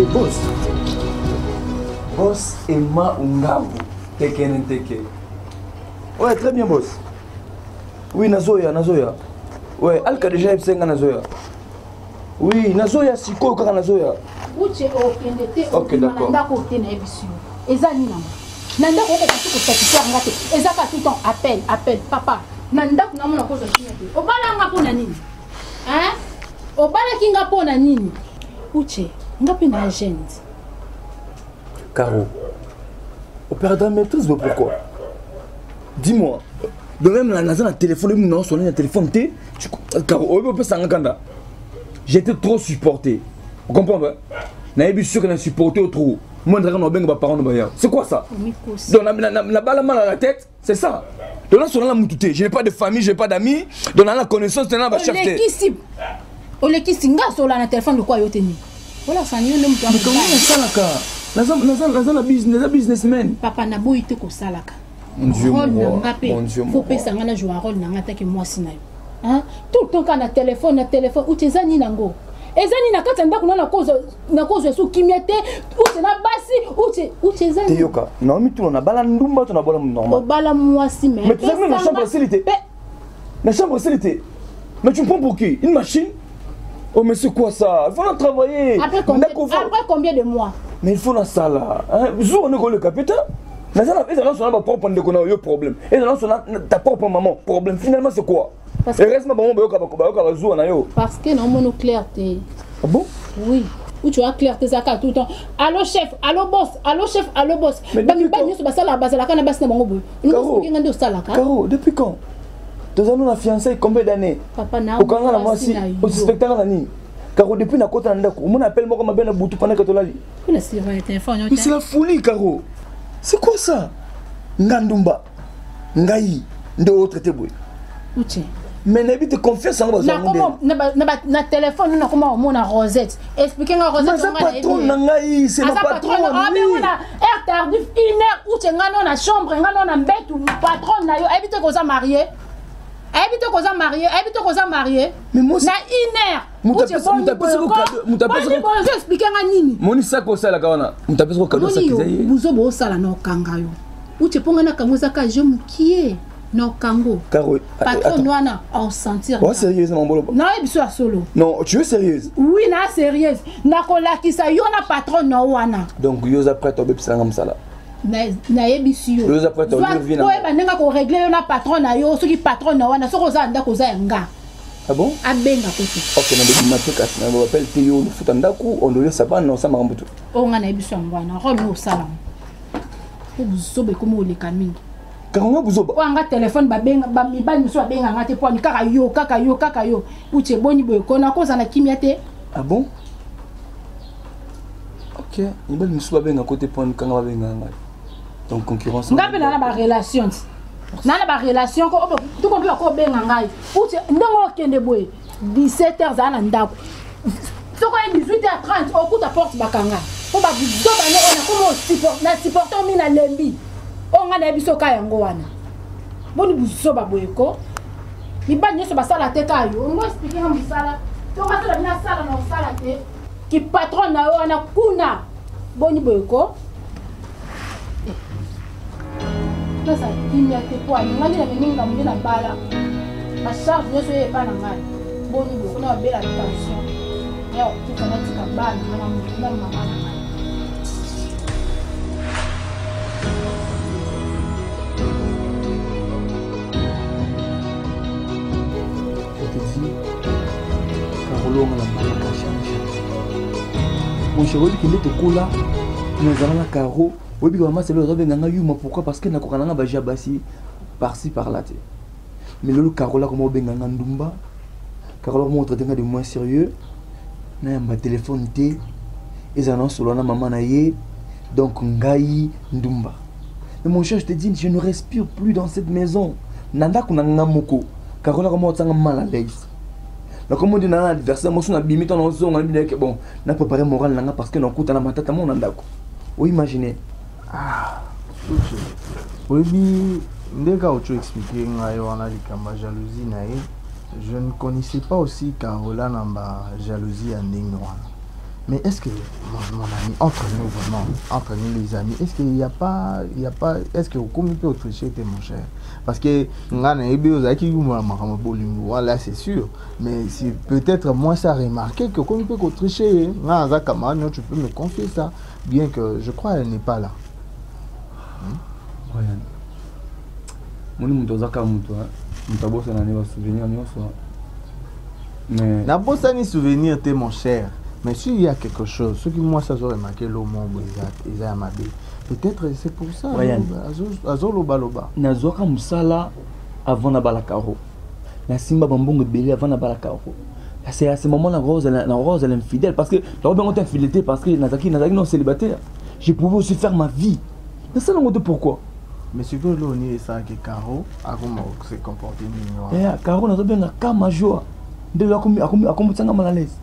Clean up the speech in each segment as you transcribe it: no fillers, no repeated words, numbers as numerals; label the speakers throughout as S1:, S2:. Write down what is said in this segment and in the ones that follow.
S1: boss. Boss Emma Ungabu. Teke. Ouais, très bien, boss. Oui, Nazoya. Ouais, Alka déjà Epsenga Nazoya. Oui, Nazoya, Siko, Kaka Nazoya. Ok, d'accord.
S2: Nanda ko ko satisfaire ngate ezaka tout temps appel papa nanda ko namona ko zokinyate obala nga pona nini hein obala kinga pona nini uche ngapi na agent
S1: Caro opérateur mais tous pourquoi dis-moi de même la nana na téléphone non sonner na téléphone té Caro on peut sanga kanda j'étais trop supporté vous comprenez na yebi sûr que na supporté trop. Moi, c'est quoi ça? Donc, la balle mal à la tête, c'est ça. Donc, là, je n'ai pas de famille, je n'ai pas d'amis. Donc, la connaissance, c'est la cherté.
S2: On est qui singa sur la téléphone de quoi il y a. Voilà, ça n'y a pas de
S1: comment ça, la businessman.
S2: Papa, n'a pas été comme ça.
S1: Mon Dieu,
S2: faut pas s'en jouer un rôle dans l'attaque moi sinayo. Hein? Tout le temps quand on a téléphone, où tu es nango. Ezani na kata ndako na cause sous kimiete ou c'est na basi ou tu ezani
S1: Teyoka non mais tout on a bala ndumba tu na bala normal
S2: bala moi si mais
S1: tu sais même la chambre facilité mais tu me prends pour qui une machine oh mais c'est quoi ça il faut la travailler
S2: après combien de mois
S1: mais il faut la salle hein jour on est le capitaine mais ça on a pas propre ndeko na yo problème et là on a ta propre maman problème finalement c'est quoi? Parce que
S2: non mon clarté.
S1: Ah bon?
S2: Oui. Où tu as clarté ça tout le temps. Allô chef, allô boss.
S1: Mais Caro, depuis quand? Deux ans on a fiancé combien d'années?
S2: Papa na.
S1: Au spectacle l'année. Caro depuis na kota ndako, on appelle moi comme ben boutou pendant que tu l'as dit.
S2: Mais
S1: c'est la folie Caro. C'est quoi ça? Ngandumba. Ngai, de autre te boy.
S2: Uche.
S1: Mais n'habite confiance en moi.
S2: Na téléphone na comment on a Rosette. Expliquez-moi Rosette.
S1: C'est patron nangai, c'est ma patron.
S2: Ah mais on a heure tardif 1 heure où tu ngano na chambre, ngano na mbet ou patron na yo habite ko za marié. Habite ko za marié.
S1: Mais moi
S2: na 1 heure. Expliquez nga nini.
S1: Moni sako sala kawana. Mutapesa ko cadeau ça kizaye.
S2: Buzobo sala na kanga yo. Uche ponga na kango za ka je mukie. Non, Kango.
S1: Caro,
S2: patron noana en sentir.
S1: Oh, sérieuse, mon bolo.
S2: Non, il est solo.
S1: Non, tu es sérieuse?
S2: Oui, na sérieuse. Na kola ki sa yo na patron no wana.
S1: Donc yo za prêt to be pisa ngam sala.
S2: Na yebisi yo.
S1: Yo za prêt to vivre na.
S2: Ko ba nenga ko régler yo na patron na yo, so ki patron no wana, so ko za ndako za nga.
S1: Ah bon?
S2: Abenga kote.
S1: OK, na de matika, na ba appelle Théo, le futa ndako, on doit ça pas non ça marambutu.
S2: O nga na yebisi ngwana, rolo no sala. Ko buzobe komo le kamingi.
S1: Karanga buzoba.
S2: Wanga téléphone babenga ba mibali muso babenga ngate po ni kaka yo. Uche boni boy kona ko sana kimiate.
S1: Ah bon? OK, mibali muso babenga côté po ni kanga babenga ngate. Donc concurrence.
S2: Ngape na ba relation. Na ba relation ko tout compris ko benga ngai. Uche ndongo kende boy 17h za na ndako. Soko 18h30 okuta porte bakanga. Po ba buzoba ne ona komo supporter mi na lembi. On a des biso ka yango wana. Boni busoba boyeko. Mi ba nyeso ba sala te kayo. On va expliquer un bisala. To ka sala bina sala na sala te. Ki patron na wana kuna. Boni boyeko. Sasa kimya te kwa ngani na meninga muna bala. Ba charge nyeso ye pa na ngai. Boni boyeko na bela tension. Ya tu kana tika bana na mama na ngai.
S1: Mon chéri, qui est au là, nous avons la carreau. Oui, maman, c'est le rêve d'un yuma. Pourquoi? Parce que nous avons un bajabasi par-ci par-là. Mais le carreau là, comme on ben un ndumba, carreau montre des de moins sérieux. N'a un téléphone té, ils annoncent sur la maman naïe, donc ngai ndumba. Mais mon cher, je te dis, je ne respire plus dans cette maison. Nanda kunanga moko, carreau là, comme on s'en mal à l'aise. Comme on dit dans l'adversaire, moi je suis abîmé dans le son, bon, on a préparé moral parce que nous coûte la matata à mon andako. Vous imaginez?
S3: Ah, oui, dès que tu expliqué la jalousie, je ne connaissais pas aussi Carola dans la jalousie à Ningwa. Mais est-ce que, mon ami, entre nous vraiment, entre nous les amis, est-ce qu'il n'y a pas, est-ce que vous peut autricher, mon cher? Parce que, là c'est sûr, mais si peut-être moi ça a remarqué que comme peut autricher, tu peux me confier ça, bien que je crois qu'elle n'est pas là.
S1: Mon
S3: souvenir, mon cher. Mais s'il y a quelque chose, ce que moi ça aurait remarqué le monde, ils ont amabé. Peut-être c'est pour ça.
S1: Azoloba. Nazoka musala avant na balakaro. Na simba bambongo belé avant na balakaro. C'est à ce moment la rose elle est infidèle parce que la rose est infidélité parce que Nazaki non célibataire. Je pouvais aussi faire ma vie. Mais ça non pourquoi.
S3: Mais si vous l'on ça que Caro a comment se comporter mignon.
S1: Caro n'a pas bien kama joie. De la comme ça mal à l'aise.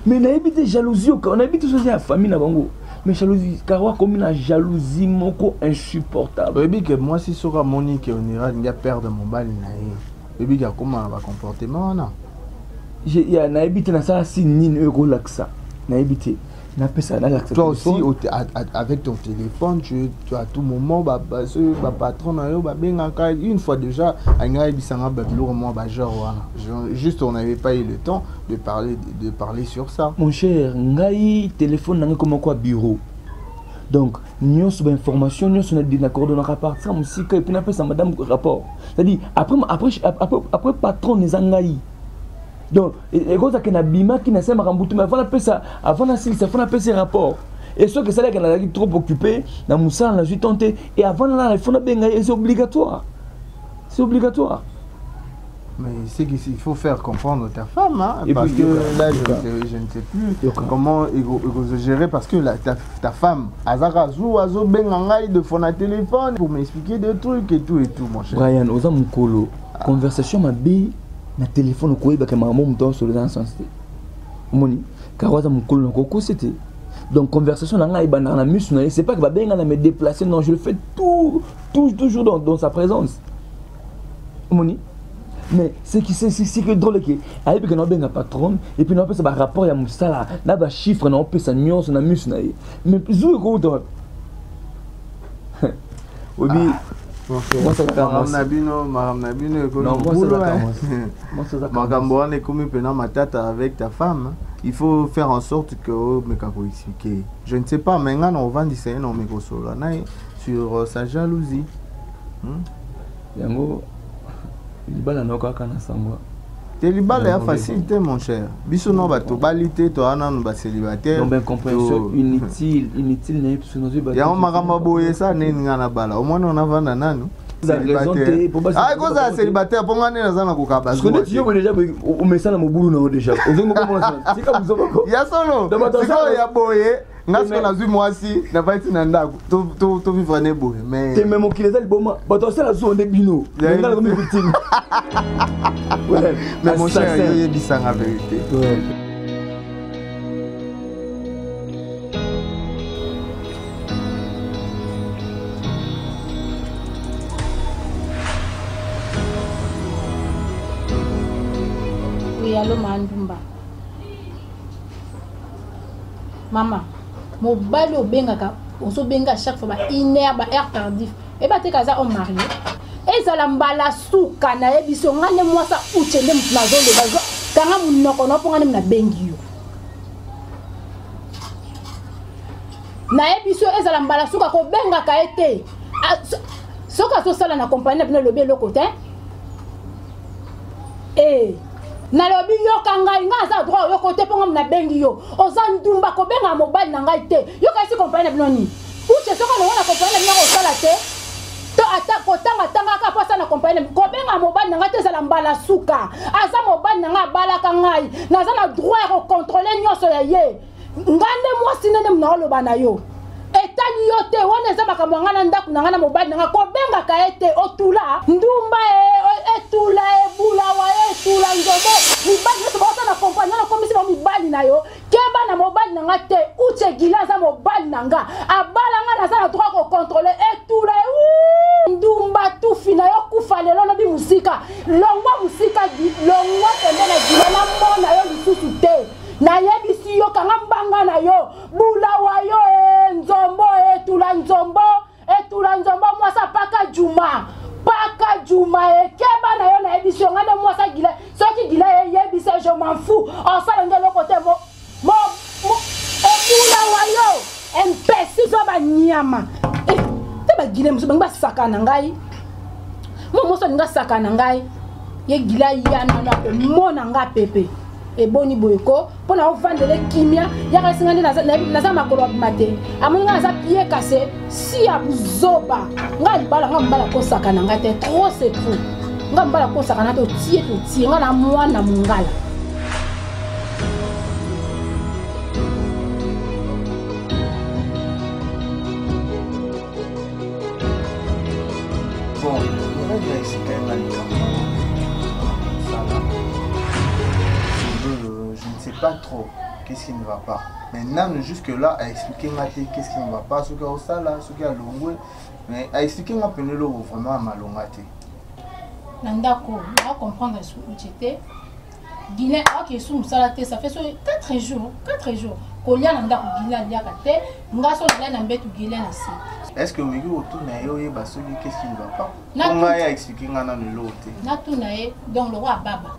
S1: Mais na habité jalousie on habite tous la famille na bango. Mais jalousie Caro comme une jalousie moko insupportable.
S3: Baby que moi si sera Monique on ira il y a perdre mon bal na baby que comment va comportement non.
S1: Il y a na habité na ça si nine relaxa. Na habité.
S3: Toi aussi, avec ton téléphone, tu as à tout moment, patron, une fois déjà, juste on n'avait pas eu le temps de parler sur ça.
S1: Mon cher, ngai téléphone n'a comme quoi bureau. Donc, nous avons information, nous avons des accords de notre rapport, ça musique et puis on appelle ça madame rapport. C'est-à-dire après patron les angai. Donc, et quand ça na bima qui n'a pas rambutu mais avant la ça avant la ça faut appeler ces rapports et ce que ça là qu'on a trop occupé na moussa on a juste tenté et avant là il faut na benga c'est obligatoire
S3: mais c'est qu'il faut faire comprendre ta femme hein, et parce puis, que là je ne sais plus comment il faut gérer parce que ta femme azarazu azo benga ngai de fond à téléphone pour m'expliquer des trucs et tout mon cher
S1: Brian oza mukolo conversation ma bi na téléphone ko yeba ke maman muto sur les insensés moni kawaza mukolo na koko c'était donc conversation na ngai ba na musu na c'est pas que va benga na me déplacer non je le fais toujours dans sa présence moni mais c'est que drôle que aïe que na benga patron et puis na peut ça ba rapport ya musala na ba chiffre na peut ça nuance na musu na mais zou ko to oui
S3: moi ça commence non moi ça comme matata avec ta femme il faut faire en sorte que me expliquer je ne sais pas mais on va dire non mais sur sa jalousie
S1: yango libala noka kana sangwa
S3: Libala est facile, mon cher. Biso no ba to balité to ana no ba célibataire.
S1: Non ben compréhension inutile n'est plus nos yeux.
S3: Ya on makamba boye ça ne ngana bala. Au moins on a vanda nanu. Ah koza célibataire pour ngane na zana kokaba.
S1: Parce que tu yo déjà o messana mobulu na déjà. Ozongo comment ça? C'est comme ça.
S3: Ya solo. C'est ya boye. Ngasko na zui mwasi na baiti na ndaku to vivre ne boye mais
S1: te même qui les a bon ba to ça zo bino ngala comme victime. Ouais,
S3: mais mon cher il est bizarre la vérité.
S1: Ouais.
S2: Oui, allô Mandumba. Maman mobali obengaka ozobenga chaque fois ba iner ba heure tardif et ba te kaza on marié ezala mbala suka na yebiso ngane mwasa uchende mtnazo bazo kanga munoko no ponga na bengi yo na yebiso ezala mbala suka ko benga ka ete soka so sala na compagnie na lobe le côté na lobi yo kanga nga za droit yo côté ponga na bengi yo oza ndumba ko benga mobile na ngai te yo kasi compagnie na noni uche soka na wana compagnie na ko sala te to ata ko tanga ka pasa na compagnie ko benga mobile na ngai te sala mbala suka aza mobile na ngai bala ka ngai na za na droit ko contrôler nyoso ya ye ngande moi sinene mna loba na yo etali yo te wana za makambo ngana ndaku na ngana mobile na ko benga ka ete otula ndumba etula ebula wa etula nzobo mibali to bota na compagnie na komisi ba mibali na yo keba na mobile na ngate uche gila za mobile na nga abala nga na za na droit ko contrôler etula ndumba tu fina yo kufa lelo na bi musika longwa musika di longwa tende na gila na mona yo lisusu te na yebisi yo kanga mbanga na Guilin. Ce qui Guilin est, je m'en fous. On s'en va de côté. Mon. Imbécile, ça va nyama. Eh, tu vas Guilin, tu vas sakanangai. Moi, je suis sakanangai. Ye Guilin, mon anga pépé. Et boni boyko pour na vendre les kimia ya ka singani na za makolo mate amunga za pied cassé si abuzoba nga libala nga mbala ko sakana nga te trop c'est trop nga mbala ko sakana to tie nga na mwana mungala.
S3: Bon, on va dire c'est quand même je ne sais pas trop qu'est-ce qui ne va pas. Maintenant, jusque-là, à expliquer qu'est-ce qui ne va pas, ce qui est ça là, ce qui est longue, mais à expliquer ma peine vraiment à ma longueté.
S2: Nandako, on va comprendre ce que tu étais. Guilin, ça fait 4 jours. 4 jours. Kolia Nandako Guilin, il y a 4 Ngaso na mbet Guilin aussi.
S3: Est-ce que Migi autour na yo ye baso qu'est-ce qui ne va pas? Comment a expliqué ngana ne l'autre?
S2: Na tout na ye donc le roi Baba.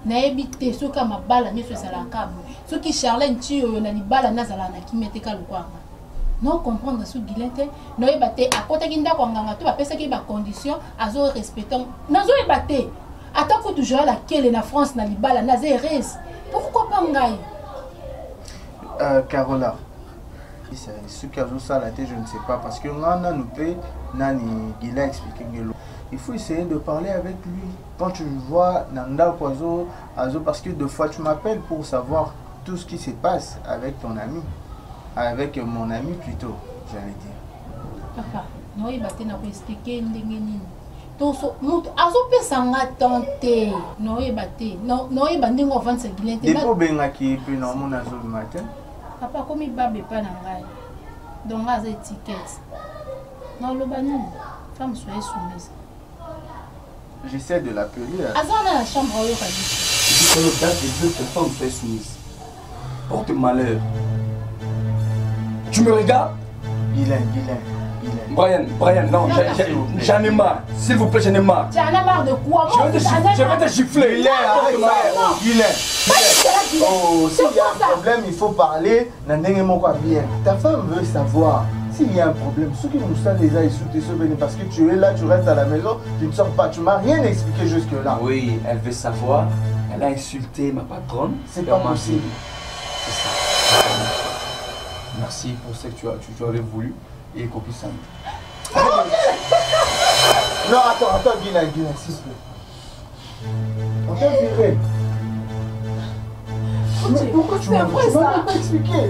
S2: Nayebi te soka mabala nyeso sala kabu soki Charlène ti oyo na libala nazala na kimete ka lukwanga non comprendre sous Guilin te no yeba te akota kinda kwa nganga to bapesa ki ba condition azo respectant nazo yeba te atako toujours la kele na France na libala na zeres pourquoi pas ngai
S3: Carola c'est ce qui a joué ça la tête je ne sais pas parce que ngana nous paye nani Guilin expliquer ngelo. Il faut essayer de parler avec lui. Quand tu vois Nanda Poizo, parce que 2 fois tu m'appelles pour savoir tout ce qui se passe avec ton ami. Avec mon ami plutôt, j'allais dire.
S2: Papa, non, il va te expliquer ndengeni. Toso, mutu, azo pesanga tante. Non, il va te. Non, il va ndengo vendre sa Guilin.
S3: Depo benga ki pe non mon azo le matin.
S2: Papa, comme il babe pas nangai. Donc azo étiquette. Non, le banon. Femme soyez soumise.
S3: J'essaie de l'appeler.
S2: Azan dans la chambre où il va dire.
S1: Je dis que le gars des deux femme fait soumise. Porte malheur. Tu me regardes?
S3: Guilin.
S1: Brian, non, j'en ai marre. S'il vous plaît, j'en ai marre.
S2: Tu en as marre de quoi?
S1: Je vais te gifler.
S3: Guilin. Oh, s'il y a un problème, il faut parler. Bien. Ta femme veut savoir. S'il y a un problème, ceux qui nous savent déjà insulter ce béni parce que tu es là, tu restes à la maison, tu ne sors pas, tu m'as rien expliqué jusque-là.
S1: Oui, elle veut savoir, elle a insulté ma patronne.
S3: C'est pas possible.
S1: C'est ça. Merci pour ce que tu avais voulu et copie ça.
S3: Non, attends, Guilin, s'il te plaît. On t'a viré. Mais pourquoi tu m'as pas expliqué?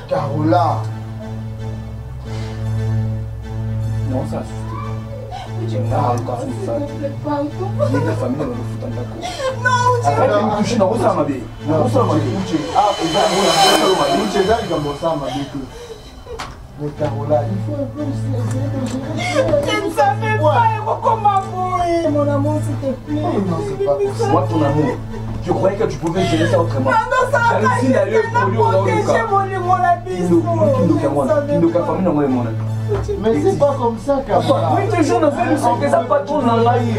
S3: Carola.
S1: Non, ça a suscité. Non, quand tu me fais la famille dans le foot en d'accord. Non, arrête de me toucher dans ça, ma bébé. Non, ça, ma bébé.
S3: Mais Carola, il faut un peu essayer de gérer.
S2: Je ne savais pas comment mourir. Mon amour, s'il te plaît.
S3: Non, c'est pas possible.
S1: Moi, ton amour, je croyais que tu pouvais gérer ça autrement.
S2: Non, ça va pas.
S3: Mais c'est pas comme ça, Carola.
S1: Oui, toujours dans une mission que ça pas tout dans la vie.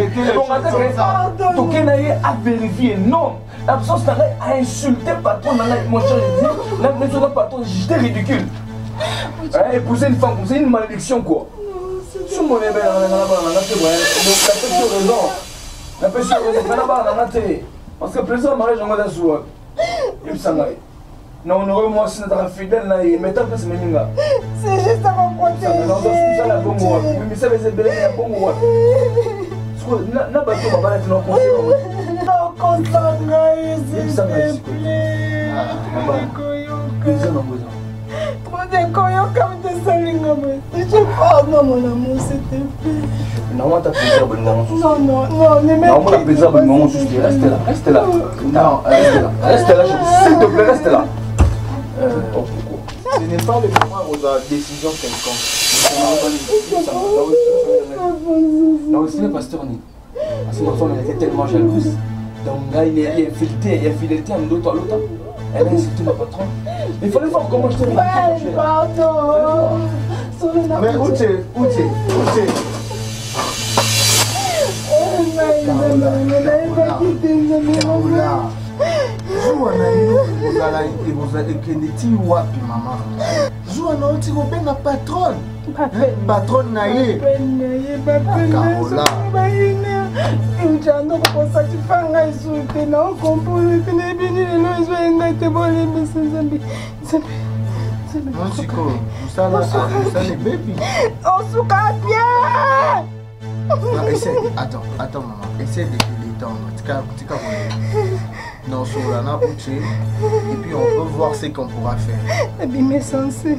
S1: A vérifié. Non, l'absence a insulté patron dans la vie. Mon cher, je dis, la maison de patron, j'étais ridicule. Épouser une femme, c'est une malédiction quoi. Si mon bébé, la personne raison, parce que plaisir mariage en mode soir. Il s'engage. Non, on aurait moi si notre fidèle là, mais tant que c'est meninga.
S2: C'est juste à mon côté.
S1: Ça la bonne voix. Mais ça c'est belle la bonne voix. Na ba to baba na conseil.
S2: Non, consanguin, s'il te plaît.
S1: Plaisir dans vos
S2: Trop de coyons comme des salingomés. Je pardon mon amour, s'il te plaît.
S1: Non, t'as plaisir de maman.
S2: Non, ne m'aide pas.
S1: Non, t'as plaisir de maman. Reste là. Non, reste là. S'il te plaît, reste là.
S3: Ce n'est pas le moment où la décision quelconque.
S1: Non, c'est le pasteur. Parce que ma femme elle était tellement jalouse. Donc, il y a infidélité en l'autre à l'autre. Elle a insulté ma patronne. Il fallait voir comment je te remercie.
S2: Pardon.
S3: Mais où t'es? patron. Patron naye. Carola. Attends, maman. Essaie de te détendre. Non, sur la nappe, et puis on peut voir ce qu'on pourra faire.
S4: Abîmer censé.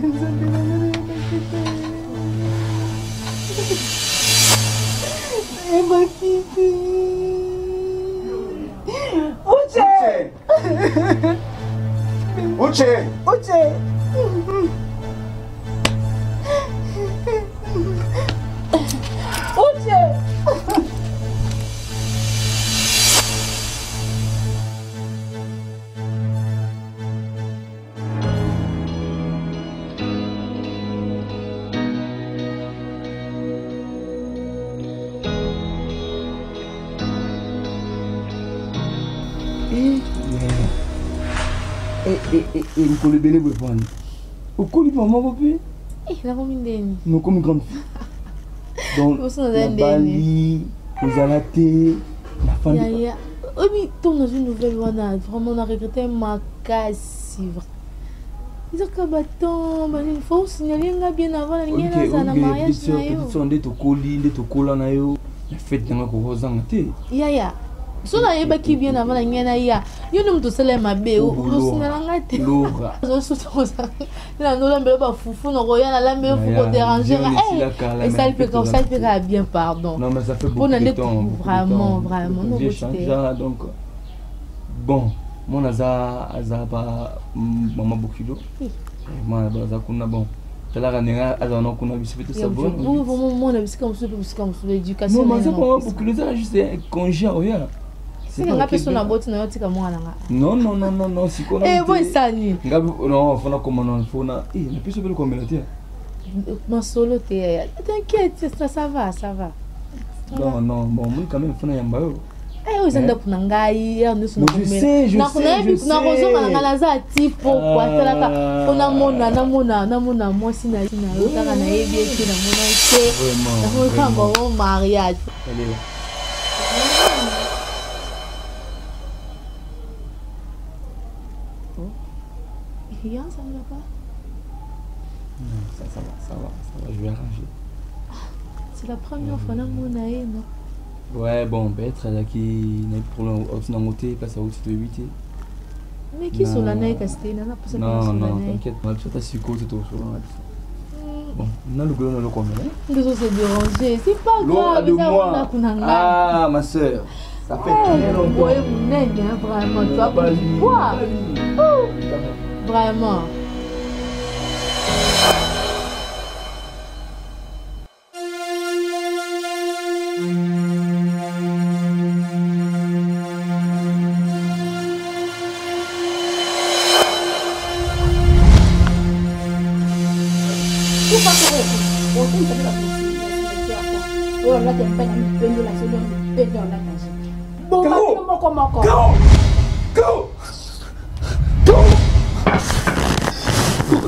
S1: Vous bene bwefani okoli mama bope
S4: nakomi ndeni
S1: nokomi grande fille donc nabali ozala te nafandi
S4: obi ton dans une nouvelle wana vraiment on a regretté makasi ezaka baton banini faut signaler nga bien avant na lingi naza na mariage na yo
S1: so nde tokola na yo na fête nanga kokozanga te
S4: yaya so na yebaki bien avant na lingi na ya yo no mtu sele mabe osinala nga te
S1: Laura
S4: na no lambelo ba fufu no roya na lambelo fuko déranger et ça il fait comme ça il fait bien pardon
S1: non mais ça fait beaucoup de temps
S4: vraiment non
S1: j'ai changé donc bon mon aza ba mama bokilo moi baza kuna bon tala nenga aza na kuna bisifete sabon
S4: bon vraiment moi na bisika musu l'éducation
S1: non mais ça mama bokilo ça juste congé oya
S4: c'est nga personne na boti na yotika mwana nga
S1: non siko na
S4: bon sani
S1: ngabi non fona comment fona na piso belo comme la terre
S4: ma solo te t'inquiète ça va
S1: non bon moi quand même fona yamba yo
S4: ozanda kuna ngai nous sommes na kozonga na laza tipo kwa talaka ona mona moi sina otaka na yebi ete na mona te na ko mariage Rien, ça ne va pas.
S1: Non, ça va, je vais arranger.
S4: C'est la première fois que je suis non?
S1: Ouais, bon, peut-être qui n'a pas de problème au côté, parce que c'est 8.
S4: Mais qui sont la naïque à cette
S1: non, t'inquiète pas, tu as su quoi c'est tout sur bon, on a le gros, on a le combien?
S4: Nous sommes dérangés, c'est pas grave.
S1: De moi. Ah, ma soeur. Ça fait très longtemps.
S4: Ouais, vraiment, tu as pas du poids. Vraiment.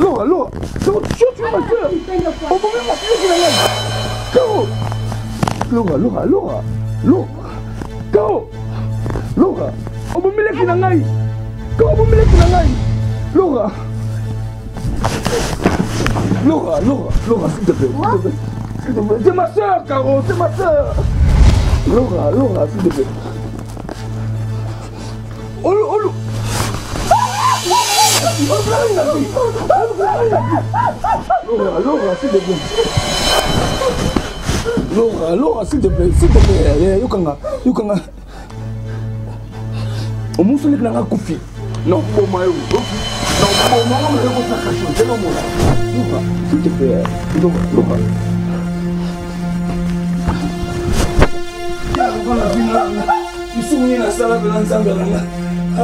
S1: Laura, tu es ma soeur. On peut même m'appeler qui la Laura. Laura, on peut me laisser la naï. Laura, s'il te plaît. C'est ma soeur, Caro, c'est ma soeur. Laura, s'il te plaît. Laura, s'il te plaît. Laura, s'il te plaît. Yokanga. Omuso le klanga kufi. Non, bon mayo. Non, bon maman me reko sakacho. C'est non mona. Laura, s'il te plaît. Laura. Tu souviens la sala de l'ensemble là. Ah,